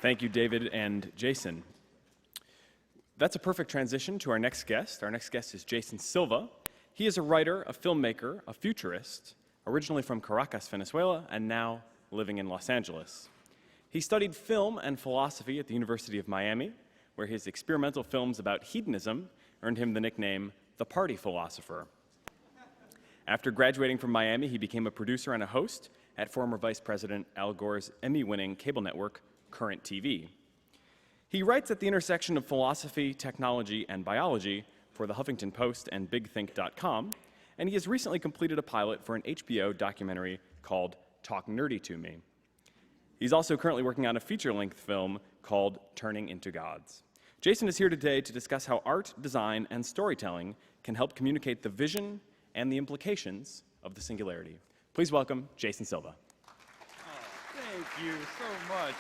Thank you, David and Jason. That's a perfect transition to our next guest. Our next guest is Jason Silva. He is a writer, a filmmaker, a futurist, originally from Caracas, Venezuela, and now living in Los Angeles. He studied film and philosophy at the University of Miami, where his experimental films about hedonism earned him the nickname the Party Philosopher. After graduating from Miami, he became a producer and a host at former Vice President Al Gore's Emmy-winning cable network, Current TV. He writes at the intersection of philosophy, technology, and biology for the Huffington Post and BigThink.com, and he has recently completed a pilot for an HBO documentary called Talk Nerdy to Me. He's also currently working on a feature-length film called Turning into Gods. Jason is here today to discuss how art, design, and storytelling can help communicate the vision and the implications of the singularity. Please welcome Jason Silva. Thank you so much.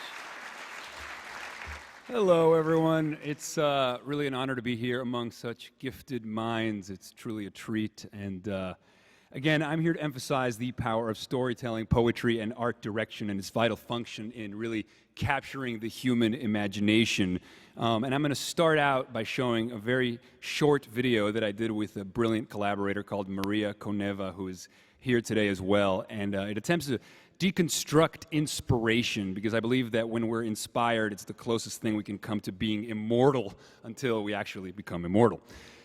Hello, everyone. It's really an honor to be here among such gifted minds. It's truly a treat. And again, I'm here to emphasize the power of storytelling, poetry, and art direction and its vital function in really capturing the human imagination. And I'm going to start out by showing a very short video that I did with a brilliant collaborator called Maria Koneva, who is here today as well. And it attempts to deconstruct inspiration, because I believe that when we're inspired, it's the closest thing we can come to being immortal until we actually become immortal.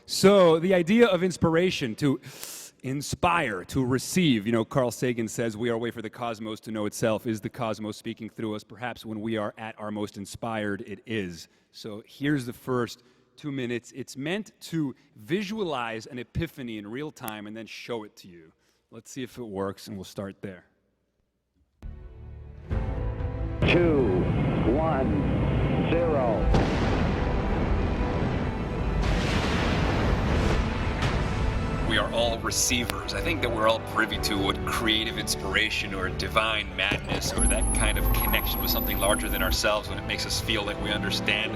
So the idea of inspiration, to inspire, to receive, Carl Sagan says we are a way for the cosmos to know itself. Is the cosmos speaking through us? Perhaps when we are at our most inspired, it is. So here's the first 2 minutes. It's meant to visualize an epiphany in real time and then show it to you. Let's see if it works, and we'll start there. 2, 1, 0. We are all receivers. I think that we're all privy to what creative inspiration or divine madness or that kind of connection with something larger than ourselves, when it makes us feel like we understand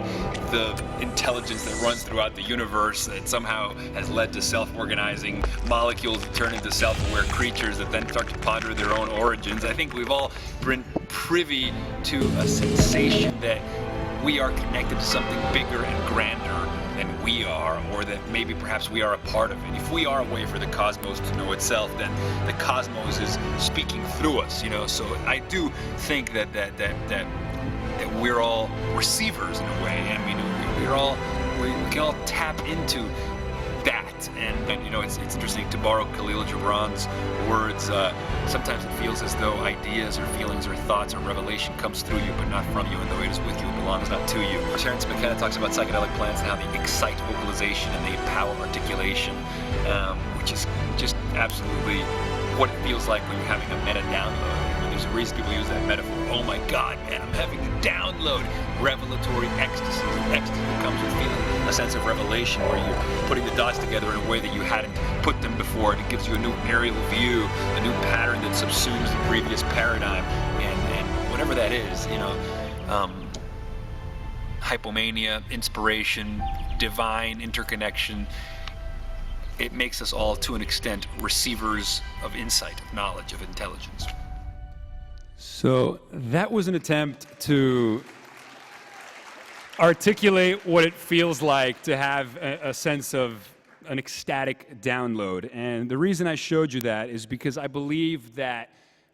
the intelligence that runs throughout the universe that somehow has led to self-organizing molecules that turn into self-aware creatures that then start to ponder their own origins. I think we've all been privy to a sensation that we are connected to something bigger and grander than we are, or that maybe perhaps we are a part of it. If we are a way for the cosmos to know itself, then the cosmos is speaking through us, So I do think that we're all receivers in a way. I mean, we can all tap into that. And it's interesting to borrow Khalil Gibran's words. Sometimes it feels as though ideas or feelings or thoughts or revelation comes through you, but not from you, and though it is with you, it belongs not to you. Terence McKenna talks about psychedelic plants and how they excite vocalization and they empower articulation, which is just absolutely what it feels like when you're having a meta download. There's a reason people use that metaphor. Oh my God, man, I'm having a download. Revelatory ecstasy. Ecstasy comes with feeling a sense of revelation, where you're putting the dots together in a way that you hadn't put them before, and it gives you a new aerial view, a new pattern that subsumes the previous paradigm, and whatever that is, hypomania, inspiration, divine interconnection. It makes us all, to an extent, receivers of insight, of knowledge, of intelligence. So that was an attempt to articulate what it feels like to have a sense of an ecstatic download. And the reason I showed you that is because I believe that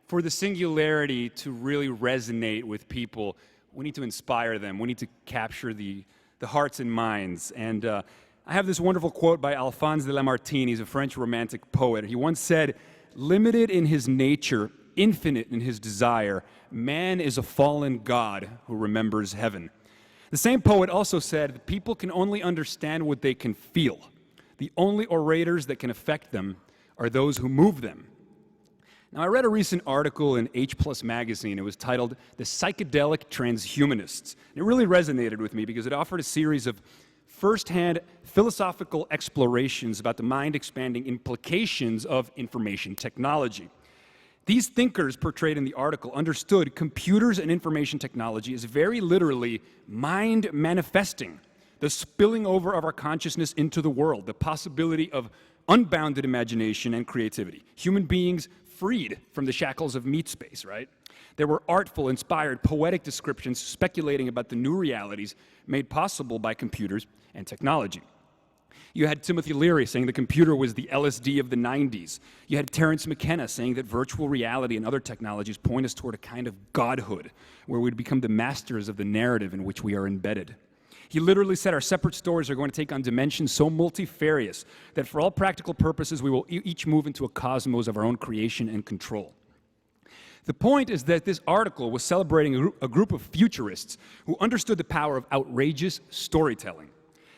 for the singularity to really resonate with people, we need to inspire them. We need to capture the hearts and minds. And I have this wonderful quote by Alphonse de Lamartine. He's a French romantic poet. He once said, "Limited in his nature, infinite in his desire, man is a fallen god who remembers heaven." The same poet also said that people can only understand what they can feel. The only orators that can affect them are those who move them. Now, I read a recent article in H+ magazine. It was titled "The Psychedelic Transhumanists." It really resonated with me because it offered a series of first-hand philosophical explorations about the mind-expanding implications of information technology. These thinkers portrayed in the article understood computers and information technology as very literally mind manifesting, the spilling over of our consciousness into the world, the possibility of unbounded imagination and creativity. Human beings freed from the shackles of meat space, right? There were artful, inspired, poetic descriptions speculating about the new realities made possible by computers and technology. You had Timothy Leary saying the computer was the LSD of the 90s. You had Terence McKenna saying that virtual reality and other technologies point us toward a kind of godhood, where we'd become the masters of the narrative in which we are embedded. He literally said our separate stories are going to take on dimensions so multifarious that for all practical purposes, we will each move into a cosmos of our own creation and control. The point is that this article was celebrating a group of futurists who understood the power of outrageous storytelling.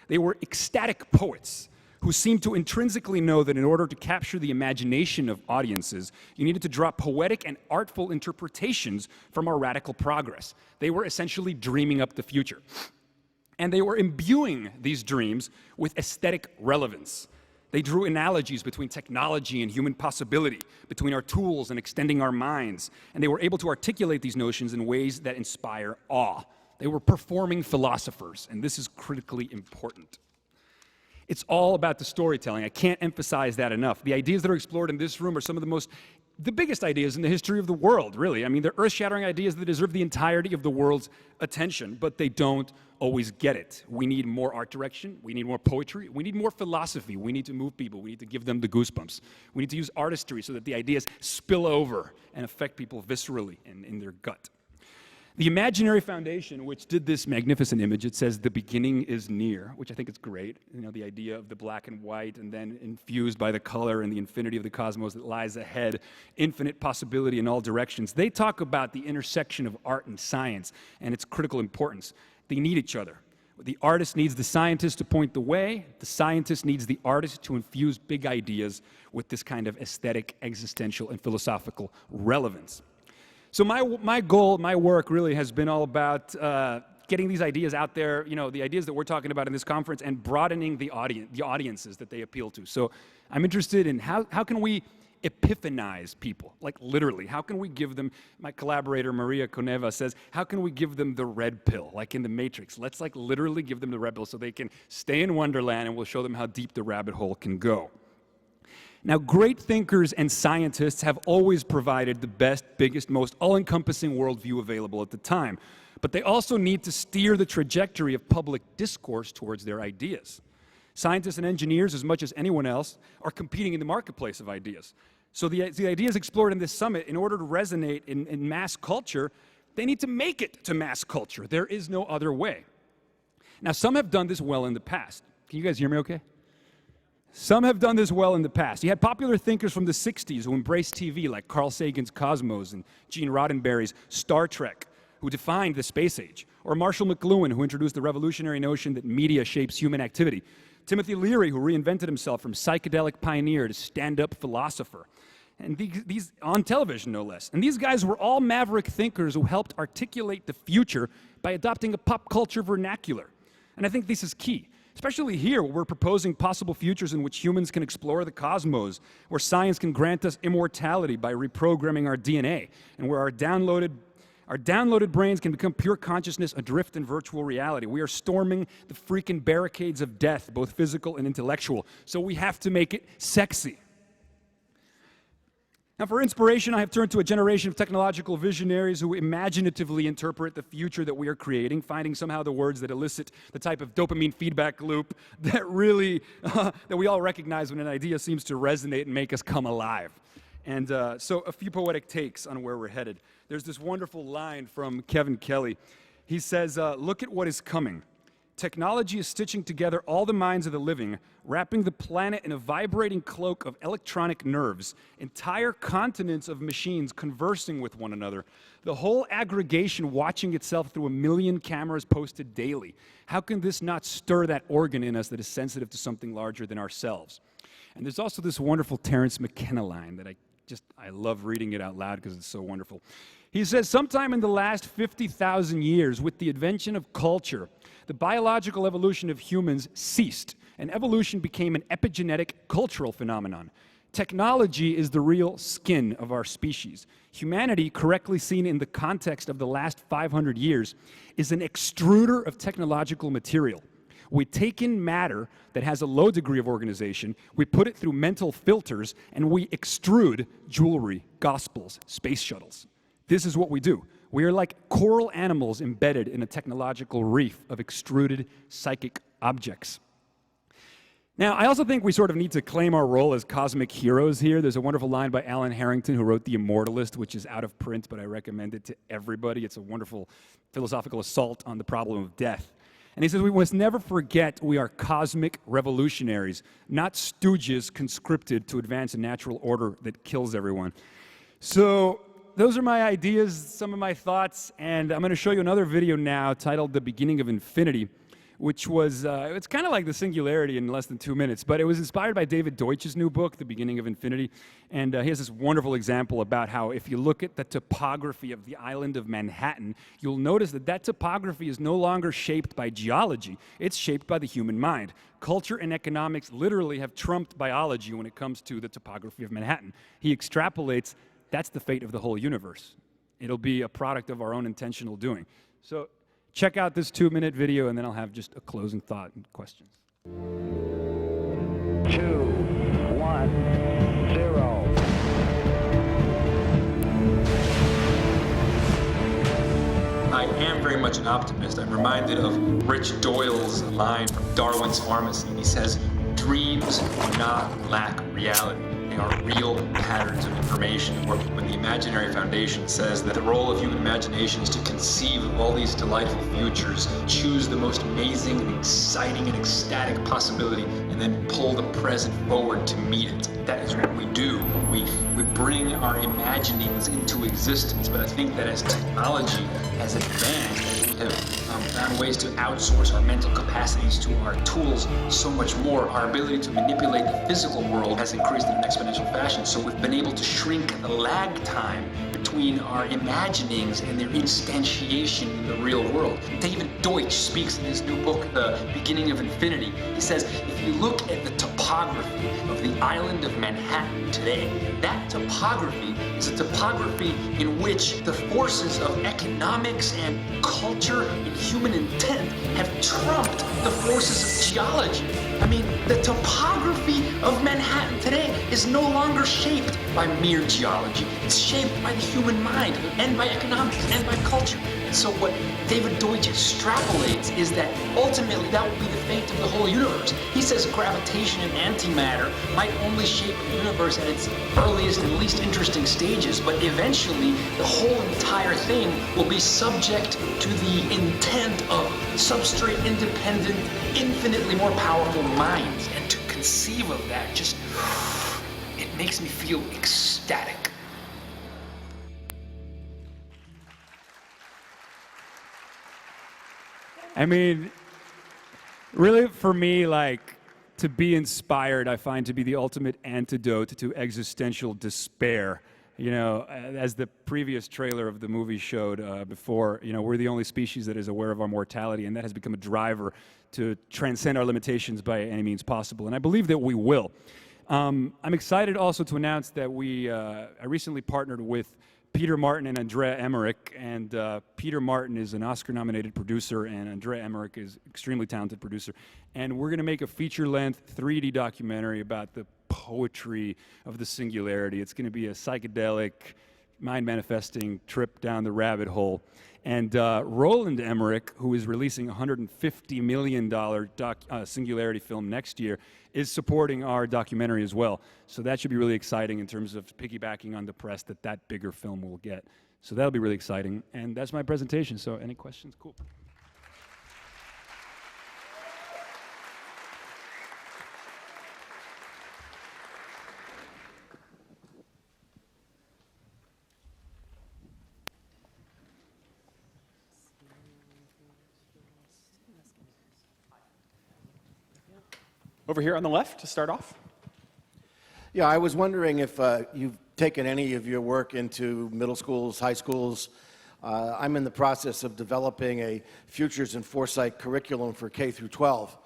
They were ecstatic poets who seemed to intrinsically know that in order to capture the imagination of audiences, you needed to draw poetic and artful interpretations from our radical progress. They were essentially dreaming up the future. And they were imbuing these dreams with aesthetic relevance. They drew analogies between technology and human possibility, between our tools and extending our minds, and they were able to articulate these notions in ways that inspire awe. They were performing philosophers, and this is critically important. It's all about the storytelling. I can't emphasize that enough. The ideas that are explored in this room are some of the biggest ideas in the history of the world, really. I mean, they're earth-shattering ideas that deserve the entirety of the world's attention, but they don't always get it. We need more art direction. We need more poetry. We need more philosophy. We need to move people. We need to give them the goosebumps. We need to use artistry so that the ideas spill over and affect people viscerally and in their gut. The Imaginary Foundation, which did this magnificent image, it says, "The beginning is near," which I think is great. You know, the idea of the black and white and then infused by the color and the infinity of the cosmos that lies ahead, infinite possibility in all directions. They talk about the intersection of art and science and its critical importance. They need each other. The artist needs the scientist to point the way. The scientist needs the artist to infuse big ideas with this kind of aesthetic, existential, and philosophical relevance. So my goal, my work really has been all about getting these ideas out there, you know, the ideas that we're talking about in this conference, and broadening the audiences that they appeal to. So I'm interested in how can we epiphanize people, like literally, how can we give them, my collaborator Maria Coneva says, how can we give them the red pill, like in the Matrix? Let's like literally give them the red pill so they can stay in Wonderland, and we'll show them how deep the rabbit hole can go. Now, great thinkers and scientists have always provided the best, biggest, most all-encompassing worldview available at the time. But they also need to steer the trajectory of public discourse towards their ideas. Scientists and engineers, as much as anyone else, are competing in the marketplace of ideas. So the ideas explored in this summit, in order to resonate in mass culture, they need to make it to mass culture. There is no other way. Now, some have done this well in the past. Can you guys hear me okay? Some have done this well in the past. You had popular thinkers from the 60s who embraced TV, like Carl Sagan's Cosmos and Gene Roddenberry's Star Trek, who defined the space age. Or Marshall McLuhan, who introduced the revolutionary notion that media shapes human activity. Timothy Leary, who reinvented himself from psychedelic pioneer to stand-up philosopher. And these on television, no less. And these guys were all maverick thinkers who helped articulate the future by adopting a pop culture vernacular. And I think this is key. Especially here, where we're proposing possible futures in which humans can explore the cosmos, where science can grant us immortality by reprogramming our DNA, and where our downloaded brains can become pure consciousness adrift in virtual reality. We are storming the freaking barricades of death, both physical and intellectual, so we have to make it sexy. Now, for inspiration, I have turned to a generation of technological visionaries who imaginatively interpret the future that we are creating, finding somehow the words that elicit the type of dopamine feedback loop that really, that we all recognize when an idea seems to resonate and make us come alive. And so a few poetic takes on where we're headed. There's this wonderful line from Kevin Kelly. He says, look at what is coming. Technology is stitching together all the minds of the living, wrapping the planet in a vibrating cloak of electronic nerves, entire continents of machines conversing with one another, the whole aggregation watching itself through 1 million cameras posted daily. How can this not stir that organ in us that is sensitive to something larger than ourselves? And there's also this wonderful Terence McKenna line that I love reading it out loud because it's so wonderful. He says, sometime in the last 50,000 years, with the invention of culture, the biological evolution of humans ceased, and evolution became an epigenetic cultural phenomenon. Technology is the real skin of our species. Humanity, correctly seen in the context of the last 500 years, is an extruder of technological material. We take in matter that has a low degree of organization, we put it through mental filters, and we extrude jewelry, gospels, space shuttles. This is what we do. We are like coral animals embedded in a technological reef of extruded psychic objects. Now, I also think we sort of need to claim our role as cosmic heroes here. There's a wonderful line by Alan Harrington, who wrote The Immortalist, which is out of print, but I recommend it to everybody. It's a wonderful philosophical assault on the problem of death. And he says, we must never forget we are cosmic revolutionaries, not stooges conscripted to advance a natural order that kills everyone. So those are my ideas, some of my thoughts, and I'm going to show you another video now titled The Beginning of Infinity, which was, it's kind of like the Singularity in less than 2 minutes, but it was inspired by David Deutsch's new book, The Beginning of Infinity, and he has this wonderful example about how if you look at the topography of the island of Manhattan, you'll notice that that topography is no longer shaped by geology, it's shaped by the human mind. Culture and economics literally have trumped biology when it comes to the topography of Manhattan. He extrapolates, that's the fate of the whole universe. It'll be a product of our own intentional doing. So check out this 2-minute video, and then I'll have just a closing thought and questions. 2, 1, 0. I am very much an optimist. I'm reminded of Rich Doyle's line from Darwin's Pharmacy. He says, dreams do not lack reality. They are real patterns of information. Or when the Imaginary Foundation says that the role of human imagination is to conceive of all these delightful futures, choose the most amazing and exciting and ecstatic possibility, and then pull the present forward to meet it. That is what we do. We bring our imaginings into existence. But I think that as technology has advanced, we have found ways to outsource our mental capacities to our tools so much more. Our ability to manipulate the physical world has increased in an exponential fashion. So we've been able to shrink the lag time between our imaginings and their instantiation in the real world. David Deutsch speaks in his new book, The Beginning of Infinity. He says, if you look at the topography of the island of Manhattan today, that topography is a topography in which the forces of economics and culture and human intent have trumped the forces of geology. I mean, the topography of Manhattan today is no longer shaped by mere geology. It's shaped by the human mind and by economics and by culture. And so what David Deutsch extrapolates is that ultimately that will be the fate of the whole universe. He says gravitation and antimatter might only shape the universe at its earliest and least interesting stages, but eventually the whole entire thing will be subject to the intent of substrate-independent, infinitely more powerful minds. And to conceive of that just, it makes me feel ecstatic. I mean, really for me, like, to be inspired, I find to be the ultimate antidote to existential despair. You know, as the previous trailer of the movie showed before, you know, we're the only species that is aware of our mortality, and that has become a driver to transcend our limitations by any means possible. And I believe that we will. I'm excited also to announce that I recently partnered with Peter Martin and Andrea Emmerich, and Peter Martin is an Oscar-nominated producer, and Andrea Emmerich is an extremely talented producer. And we're going to make a feature-length 3D documentary about the poetry of the singularity. It's going to be a psychedelic, mind-manifesting trip down the rabbit hole. And Roland Emmerich, who is releasing a $150 million Singularity film next year, is supporting our documentary as well. So that should be really exciting in terms of piggybacking on the press that bigger film will get. So that'll be really exciting. And that's my presentation. So any questions? Cool. Over here on the left to start off. Yeah, I was wondering if you've taken any of your work into middle schools, high schools. I'm in the process of developing a Futures and Foresight curriculum for K through 12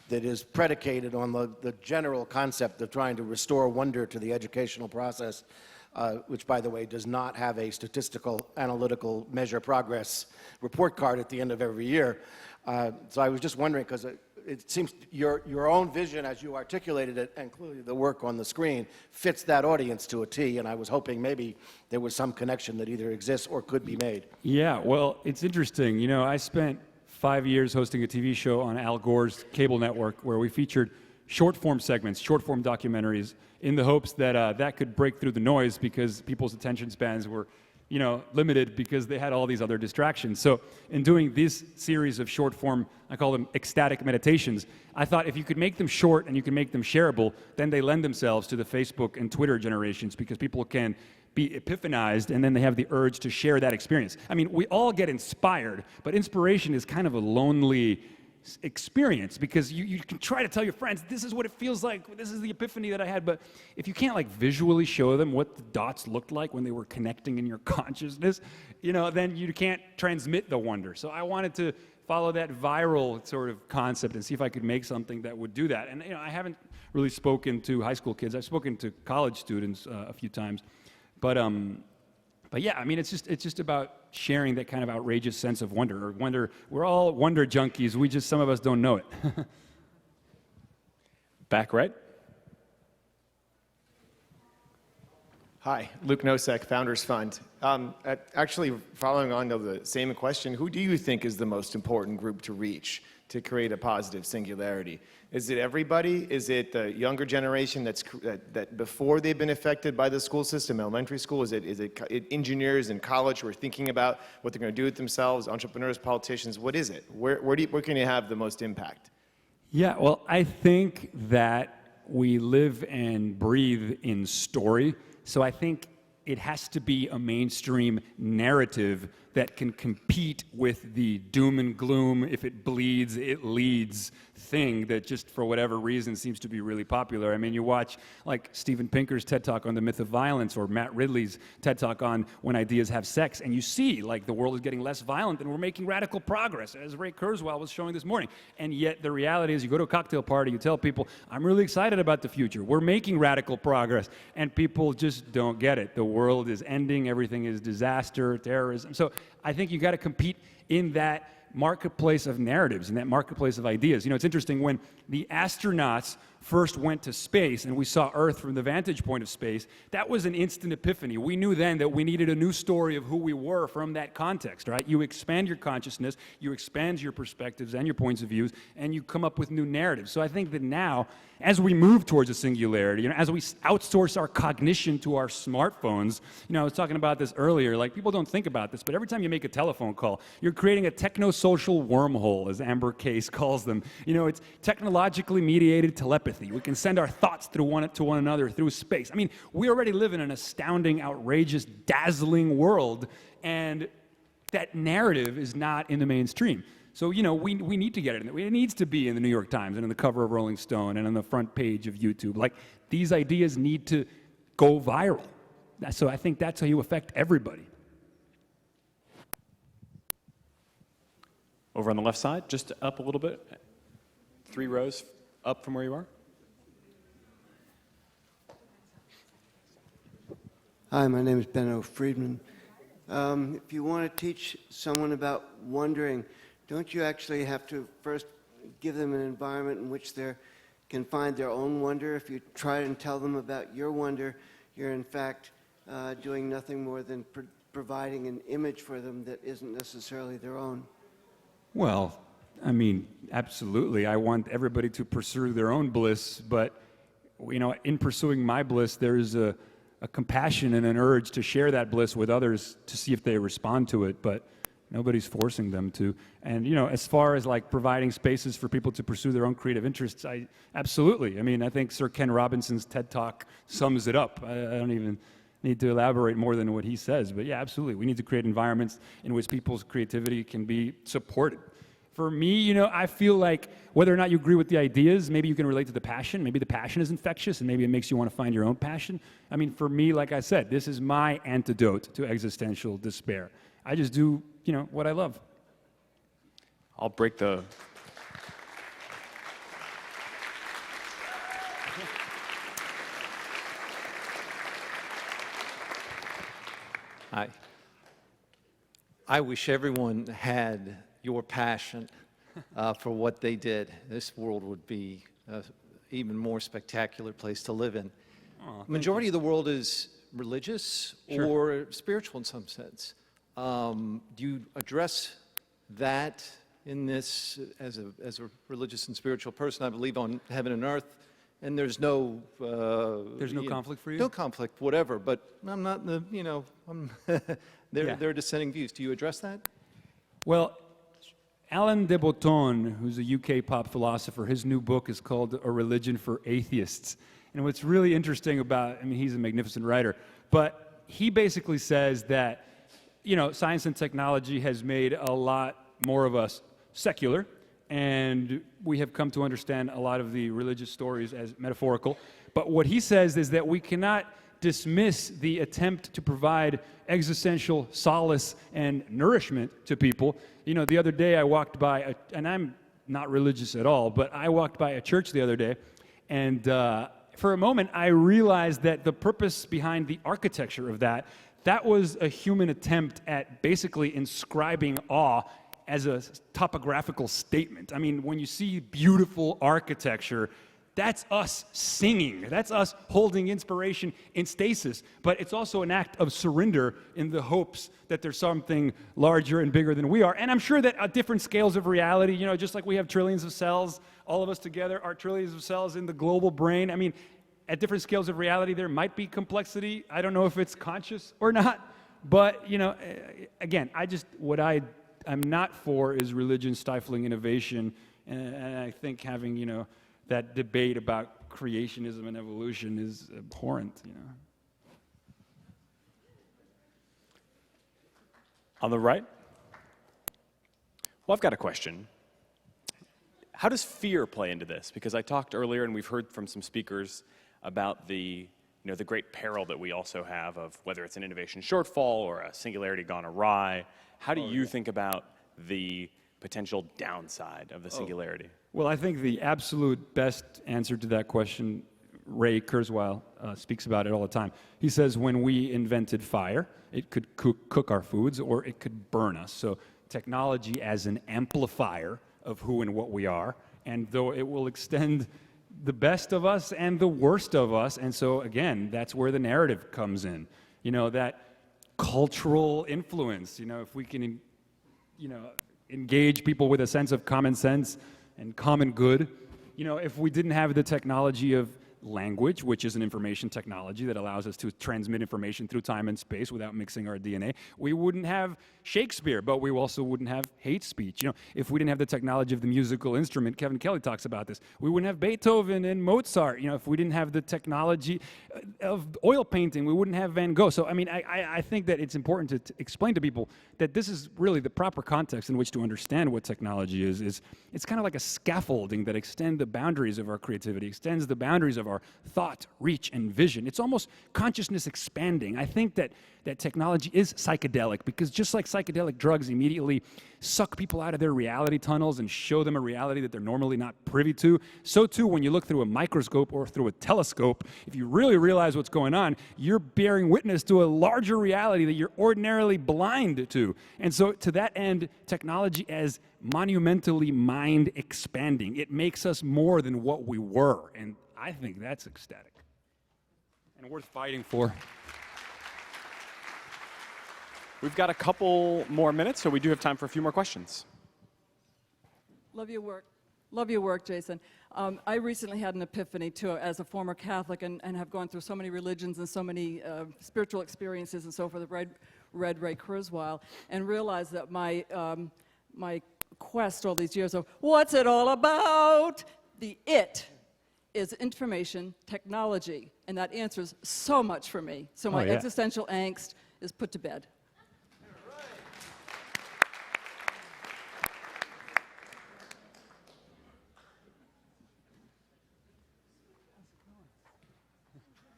that is predicated on the general concept of trying to restore wonder to the educational process, which, by the way, does not have a statistical analytical measure progress report card at the end of every year. So I was just wondering, because it seems your own vision as you articulated it, and clearly the work on the screen, fits that audience to a T, and I was hoping maybe there was some connection that either exists or could be made. Yeah, well, it's interesting. You know, I spent 5 years hosting a TV show on Al Gore's cable network where we featured short-form segments, short-form documentaries, in the hopes that that could break through the noise because people's attention spans were, you know, limited because they had all these other distractions. So in doing this series of short-form, I call them ecstatic meditations, I thought if you could make them short and you can make them shareable, then they lend themselves to the Facebook and Twitter generations because people can be epiphanized and then they have the urge to share that experience. I mean, we all get inspired, but inspiration is kind of a lonely experience because you can try to tell your friends, this is what it feels like, this is the epiphany that I had, but if you can't like visually show them what the dots looked like when they were connecting in your consciousness, you know, then you can't transmit the wonder. So I wanted to follow that viral sort of concept and see if I could make something that would do that. And you know, I haven't really spoken to high school kids. I've spoken to college students a few times, but yeah, I mean, it's just about sharing that kind of outrageous sense of wonder. Or wonder. We're all wonder junkies. Some of us don't know it. Back right. Hi, Luke Nosek, Founders Fund. Actually, following on to the same question, who do you think is the most important group to reach to create a positive singularity? Is it everybody? Is it the younger generation that before they've been affected by the school system, elementary school? Is it engineers in college who are thinking about what they're going to do with themselves, entrepreneurs, politicians? What is it? Where can you have the most impact? Yeah, well, I think that we live and breathe in story. So I think it has to be a mainstream narrative that can compete with the doom and gloom, if it bleeds, it leads thing that just for whatever reason seems to be really popular. I mean, you watch like Steven Pinker's TED Talk on the myth of violence or Matt Ridley's TED Talk on when ideas have sex, and you see like the world is getting less violent and we're making radical progress, as Ray Kurzweil was showing this morning. And yet the reality is you go to a cocktail party, you tell people, I'm really excited about the future. We're making radical progress. And people just don't get it. The world is ending. Everything is disaster, terrorism. So I think you got to compete in that marketplace of narratives, in that marketplace of ideas. You know, it's interesting, when the astronauts first went to space and we saw Earth from the vantage point of space, that was an instant epiphany. We knew then that we needed a new story of who we were from that context, right? You expand your consciousness, you expand your perspectives and your points of views, and you come up with new narratives. So I think that now, as we move towards a singularity, you know, as we outsource our cognition to our smartphones, you know, I was talking about this earlier, like people don't think about this, but every time you make a telephone call, you're creating a techno-social wormhole, as Amber Case calls them. You know, it's technologically mediated telepathy. We can send our thoughts through one another through space. I mean, we already live in an astounding, outrageous, dazzling world, and that narrative is not in the mainstream. So, you know, we need to get it in. It needs to be in the New York Times and on the cover of Rolling Stone and on the front page of YouTube. Like, these ideas need to go viral. So I think that's how you affect everybody. Over on the left side, just up a little bit. 3 rows up from where you are. Hi, my name is Benno Friedman. If you want to teach someone about wondering, don't you actually have to first give them an environment in which they can find their own wonder? If you try and tell them about your wonder, you're in fact doing nothing more than providing an image for them that isn't necessarily their own. Well, I mean, absolutely. I want everybody to pursue their own bliss, but, you know, in pursuing my bliss, there's a compassion and an urge to share that bliss with others to see if they respond to it, but nobody's forcing them to. And, you know, as far as like providing spaces for people to pursue their own creative interests, absolutely. I mean, I think Sir Ken Robinson's TED Talk sums it up. I don't even need to elaborate more than what he says, but yeah, absolutely. We need to create environments in which people's creativity can be supported. For me, you know, I feel like whether or not you agree with the ideas, maybe you can relate to the passion. Maybe the passion is infectious, and maybe it makes you want to find your own passion. I mean, for me, like I said, this is my antidote to existential despair. I just do, you know, what I love. I'll break the... I wish everyone had your passion. for what they did. This world would be an even more spectacular place to live in. Majority of the world is religious or spiritual in some sense. Do you address that in this as a religious and spiritual person? I believe on heaven and earth, and there's no conflict for you? No conflict, whatever. But I'm not the I'm there are dissenting views. Do you address that? Well, Alain de Botton, who's a UK pop philosopher, his new book is called A Religion for Atheists. And what's really interesting about, I mean, he's a magnificent writer, but he basically says that, science and technology has made a lot more of us secular, and we have come to understand a lot of the religious stories as metaphorical. But what he says is that we cannot dismiss the attempt to provide existential solace and nourishment to people. The other day I walked by, and I'm not religious at all, but I walked by a church the other day, and for a moment I realized that the purpose behind the architecture of that was a human attempt at basically inscribing awe as a topographical statement. I mean, when you see beautiful architecture, that's us singing. That's us holding inspiration in stasis. But it's also an act of surrender in the hopes that there's something larger and bigger than we are. And I'm sure that at different scales of reality, just like we have trillions of cells, all of us together are trillions of cells in the global brain. I mean, at different scales of reality, there might be complexity. I don't know if it's conscious or not. But, again, what I'm not for is religion stifling innovation. And I think having, that debate about creationism and evolution is abhorrent, On the right? Well, I've got a question. How does fear play into this? Because I talked earlier, and we've heard from some speakers about the great peril that we also have of whether it's an innovation shortfall or a singularity gone awry. How do you think about the potential downside of the singularity? Well, I think the absolute best answer to that question, Ray Kurzweil speaks about it all the time. He says when we invented fire, it could cook our foods or it could burn us. So technology as an amplifier of who and what we are, and though it will extend the best of us and the worst of us, and so again, that's where the narrative comes in. That cultural influence, if we can, engage people with a sense of common sense and common good. If we didn't have the technology of language, which is an information technology that allows us to transmit information through time and space without mixing our DNA, we wouldn't have Shakespeare, but we also wouldn't have hate speech. If we didn't have the technology of the musical instrument, Kevin Kelly talks about this, we wouldn't have Beethoven and Mozart. If we didn't have the technology of oil painting, we wouldn't have Van Gogh. So, I think that it's important to explain to people that this is really the proper context in which to understand what technology is. It's kind of like a scaffolding that extends the boundaries of our creativity, extends the boundaries of our thought, reach, and vision. It's almost consciousness expanding. I think that technology is psychedelic because just like psychedelic drugs immediately suck people out of their reality tunnels and show them a reality that they're normally not privy to, so too when you look through a microscope or through a telescope, if you really realize what's going on, you're bearing witness to a larger reality that you're ordinarily blind to. And so to that end, technology as monumentally mind expanding, it makes us more than what we were. And I think that's ecstatic and worth fighting for. We've got a couple more minutes, so we do have time for a few more questions. Love your work. Love your work, Jason. I recently had an epiphany, too, as a former Catholic, and have gone through so many religions and so many spiritual experiences and so forth. I've read Ray Kurzweil, and realized that my quest all these years of what's it all about? The it is information technology, and that answers so much for me. So my existential angst is put to bed.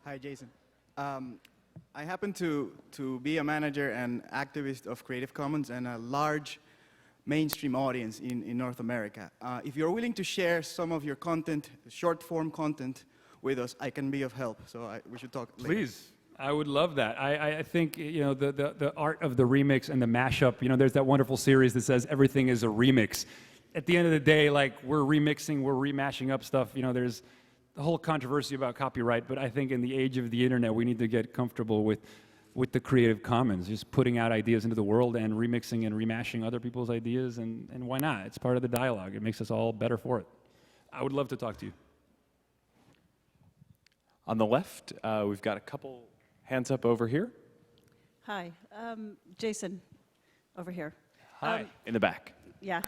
Hi, Jason. I happen to be a manager and activist of Creative Commons and a large mainstream audience in North America. If you're willing to share some of your content, short-form content, with us, I can be of help. So we should talk later. Please. I would love that. I think, the art of the remix and the mashup, there's that wonderful series that says everything is a remix. at the end of the day, like, we're remixing, we're remashing up stuff. You know, there's the whole controversy about copyright, but I think in the age of the internet, we need to get comfortable with the Creative Commons, just putting out ideas into the world and remixing and remashing other people's ideas, and why not? It's part of the dialogue. It makes us all better for it. I would love to talk to you. On the left, we've got a couple hands up over here. Hi, Jason, over here. Hi. In the back. Yeah.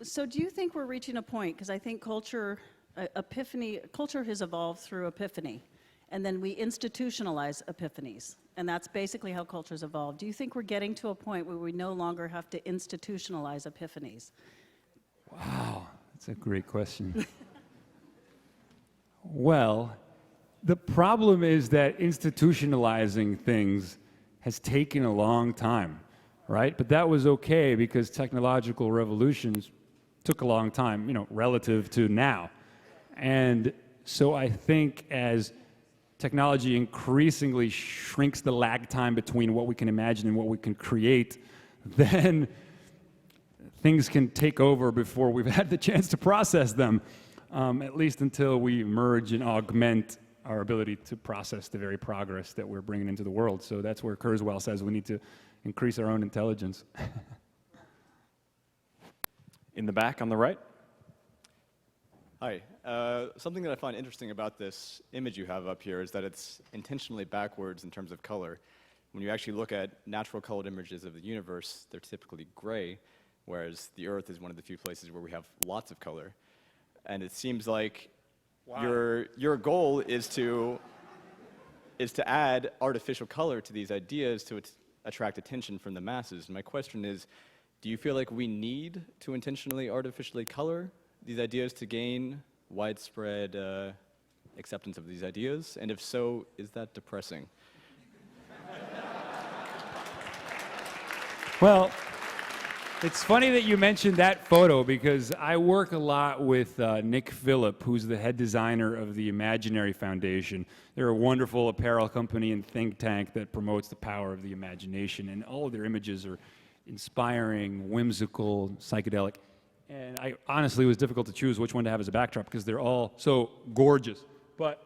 So do you think we're reaching a point, because I think culture has evolved through epiphany, and then we institutionalize epiphanies, and that's basically how culture's evolved. Do you think we're getting to a point where we no longer have to institutionalize epiphanies? Wow, that's a great question. Well, the problem is that institutionalizing things has taken a long time, right? But that was okay because technological revolutions took a long time, you know, relative to now. And so I think as technology increasingly shrinks the lag time between what we can imagine and what we can create, then things can take over before we've had the chance to process them, at least until we merge and augment our ability to process the very progress that we're bringing into the world. So that's where Kurzweil says we need to increase our own intelligence. In the back on the right. Hi. Something that I find interesting about this image you have up here is that it's intentionally backwards in terms of color. When you actually look at natural colored images of the universe, they're typically gray, whereas the Earth is one of the few places where we have lots of color. And it seems like your goal is to add artificial color to these ideas to attract attention from the masses. My question is, do you feel like we need to intentionally artificially color these ideas to gain widespread acceptance of these ideas? And if so, is that depressing? Well, it's funny that you mentioned that photo because I work a lot with Nick Phillip, who's the head designer of the Imaginary Foundation. They're a wonderful apparel company and think tank that promotes the power of the imagination, and all of their images are inspiring, whimsical, psychedelic. And I honestly, it was difficult to choose which one to have as a backdrop because they're all so gorgeous. But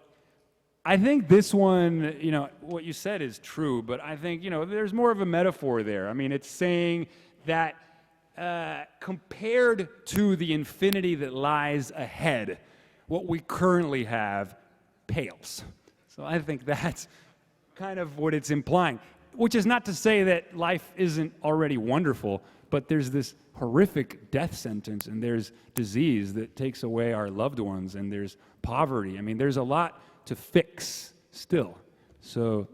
I think this one, you know, what you said is true, but I think, you know, there's more of a metaphor there. I mean, it's saying that compared to the infinity that lies ahead, what we currently have pales. So I think that's kind of what it's implying, which is not to say that life isn't already wonderful, but there's this horrific death sentence, and there's disease that takes away our loved ones, and there's poverty. I mean, there's a lot to fix still. So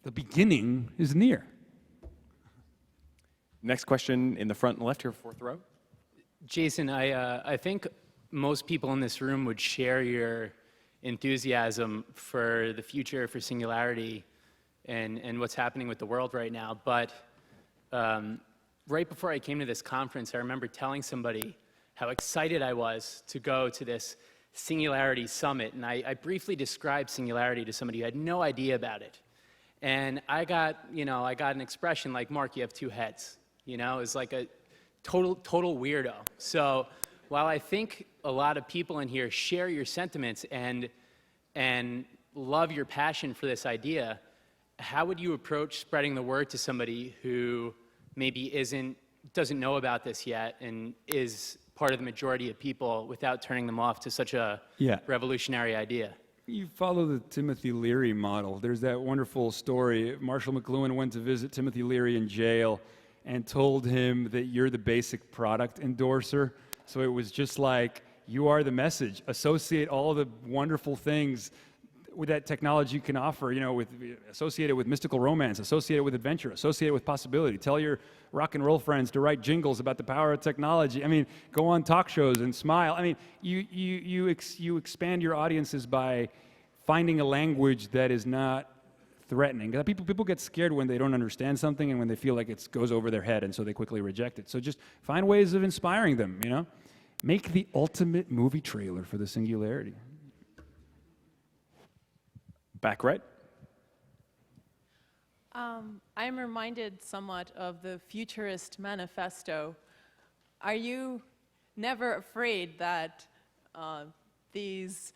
the beginning is near. Next question in the front and left here, fourth row. Jason, I think most people in this room would share your enthusiasm for the future, for Singularity, and what's happening with the world right now. But right before I came to this conference, I remember telling somebody how excited I was to go to this Singularity Summit. And I briefly described Singularity to somebody who had no idea about it. And I got an expression like, "Mark, you have two heads." You know, it's like a total weirdo. So while I think a lot of people in here share your sentiments and love your passion for this idea, how would you approach spreading the word to somebody who maybe doesn't know about this yet and is part of the majority of people without turning them off to such a revolutionary idea? You follow the Timothy Leary model. There's that wonderful story. Marshall McLuhan went to visit Timothy Leary in jail and told him that you're the basic product endorser. So it was just like, you are the message. Associate all the wonderful things with that technology can offer, you know, associated with mystical romance, associated with adventure, associated with possibility. Tell your rock and roll friends to write jingles about the power of technology. I mean, go on talk shows and smile. I mean, you expand your audiences by finding a language that is not threatening. People get scared when they don't understand something and when they feel like it goes over their head, and so they quickly reject it. So just find ways of inspiring them, you know? Make the ultimate movie trailer for the Singularity. Back right. I'm reminded somewhat of the Futurist Manifesto. are you never afraid that these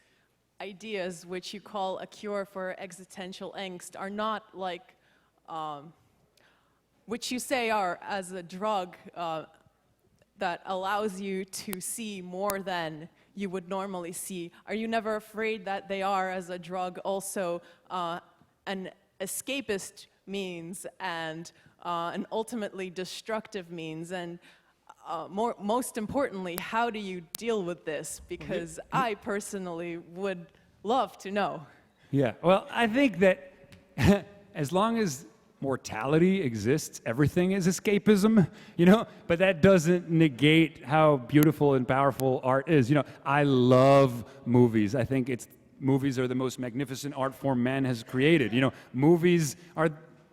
ideas, which you call a cure for existential angst, are not like, which you say are as a drug that allows you to see more than you would normally see? Are you never afraid that they are, as a drug, also an escapist means and an ultimately destructive means? And most importantly, how do you deal with this? Because I personally would love to know. Yeah, well, I think that as long as mortality exists, everything is escapism, you know, but that doesn't negate how beautiful and powerful art is. You know, I love movies. I think movies are the most magnificent art form man has created. You know, movies are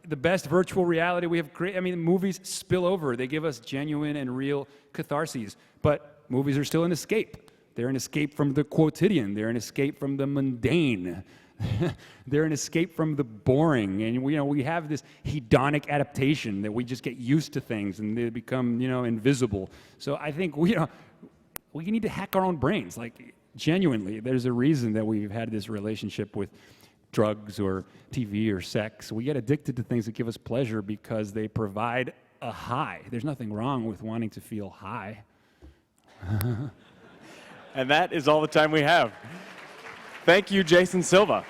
the best virtual reality we have created. I mean, movies spill over. They give us genuine and real catharses, but movies are still an escape. They're an escape from the quotidian. They're an escape from the mundane. They're an escape from the boring, and we have this hedonic adaptation that we just get used to things and they become invisible. So I think we need to hack our own brains. Like, genuinely, there's a reason that we've had this relationship with drugs or TV or sex. We get addicted to things that give us pleasure because they provide a high. There's nothing wrong with wanting to feel high. And that is all the time we have. Thank you, Jason Silva.